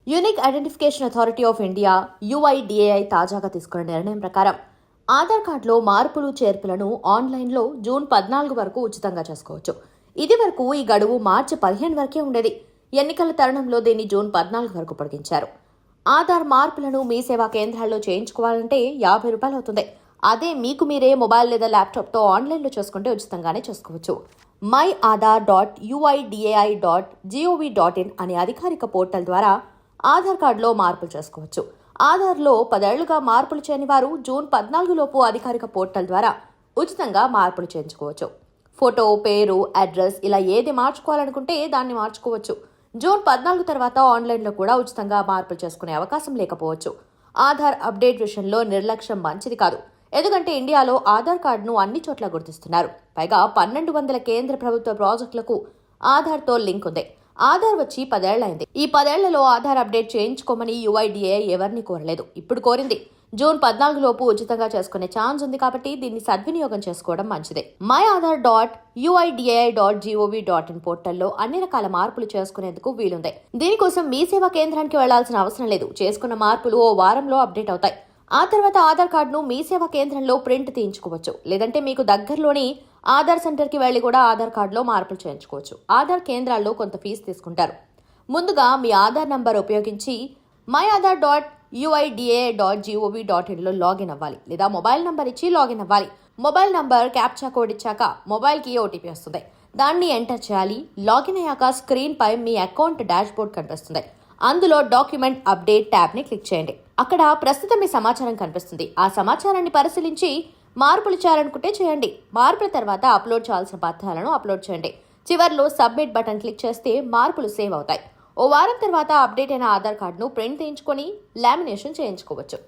Unique identification authority of India UIDAI తాజాగా తీసుకున్న నిర్ణయం ప్రకారం ఆధార్ కార్డులో మార్పులు చేర్పులను ఆన్లైన్లో జూన్ 14 వరకు ఉచితంగా చేసుకోవచ్చు. ఇది వరకు ఈ గడువు మార్చి 15 వరకే ఉండేది. ఎన్నికల తరుణంలో దీన్ని జూన్ 14 వరకు పొడిగించారు. ఆధార్ మార్పులను మీ సేవా కేంద్రాల్లో చేయించుకోవాలంటే ₹50 అవుతుంది. అదే మీకు మీరే మొబైల్ లేదా ల్యాప్టాప్తో ఆన్లైన్లో చేసుకుంటే ఉచితంగానే చేసుకోవచ్చు. myAadhar.uidai.gov.in అనే అధికారిక పోర్టల్ ద్వారా ఆధార్ కార్డులో మార్పులు చేసుకోవచ్చు. ఆధార్లో 10 ఏళ్లుగా మార్పులు చేయని వారు జూన్ 14 లోపు అధికారిక పోర్టల్ ద్వారా ఉచితంగా మార్పులు చేయించుకోవచ్చు. ఫోటో, పేరు, అడ్రస్ ఇలా ఏది మార్చుకోవాలనుకుంటే దాన్ని మార్చుకోవచ్చు. జూన్ 14 తర్వాత ఆన్లైన్లో కూడా ఉచితంగా మార్పులు చేసుకునే అవకాశం లేకపోవచ్చు. ఆధార్ అప్డేట్ విషయంలో నిర్లక్ష్యం మంచిది కాదు. ఎందుకంటే ఇండియాలో ఆధార్ కార్డును అన్ని చోట్ల గుర్తిస్తున్నారు. పైగా 1200 కేంద్ర ప్రభుత్వ ప్రాజెక్టులకు ఆధార్తో లింక్ ఉంది. ఆధార్ వచ్చి 10 ఏళ్లైంది. ఈ 10 ఏళ్లలో ఆధార్ అప్డేట్ చేయించుకోమని UIDAI ఎవరిని కోరలేదు. ఇప్పుడు కోరింది. జూన్ 14 లోపు ఉచితంగా చేసుకునే ఛాన్స్ ఉంది కాబట్టి దీన్ని సద్వినియోగం చేసుకోవడం మంచిదే. myAadhar.uidai.gov.in పోర్టల్లో అన్ని రకాల మార్పులు చేసుకునేందుకు వీలుంది. దీనికోసం మీ సేవా కేంద్రానికి వెళ్లాల్సిన అవసరం లేదు. చేసుకున్న మార్పులు ఓ వారంలో అప్డేట్ అవుతాయి. ఆ తర్వాత ఆధార్ కార్డును మీ సేవా కేంద్రంలో ప్రింట్ తీయించుకోవచ్చు. లేదంటే మీకు దగ్గరలోని ఆధార్ సెంటర్కి వెళ్లి కూడా ఆధార్ కార్డులో మార్పులు చేయించుకోవచ్చు. ఆధార్ కేంద్రాల్లో కొంత ఫీజు తీసుకుంటారు. ముందుగా మీ ఆధార్ నంబర్ ఉపయోగించి myAadhar.uidai.gov.in లో లాగిన్ అవ్వాలి. లేదా మొబైల్ నంబర్ ఇచ్చి లాగిన్ అవ్వాలి. మొబైల్ నంబర్ క్యాప్చా కోడ్ ఇచ్చాక మొబైల్కి OTP వస్తుంది. దాన్ని ఎంటర్ చేయాలి. లాగిన్ అయ్యాక స్క్రీన్ పై మీ అకౌంట్ డాష్ బోర్డ్ కనిపిస్తుంది. అందులో డాక్యుమెంట్ అప్డేట్ ట్యాబ్ని క్లిక్ చేయండి. అక్కడ ప్రస్తుతం మీ సమాచారం కనిపిస్తుంది. ఆ సమాచారాన్ని పరిశీలించి మార్పులు చేయాలనుకుంటే చేయండి. మార్పుల తర్వాత అప్లోడ్ చేయాల్సిన పత్రాలను అప్లోడ్ చేయండి. చివర్లో సబ్మిట్ బటన్ క్లిక్ చేస్తే మార్పులు సేవ్ అవుతాయి. ఓ వారం తర్వాత అప్డేట్ అయిన ఆధార్ కార్డును ప్రింట్ తీయించుకొని లామినేషన్ చేయించుకోవచ్చు.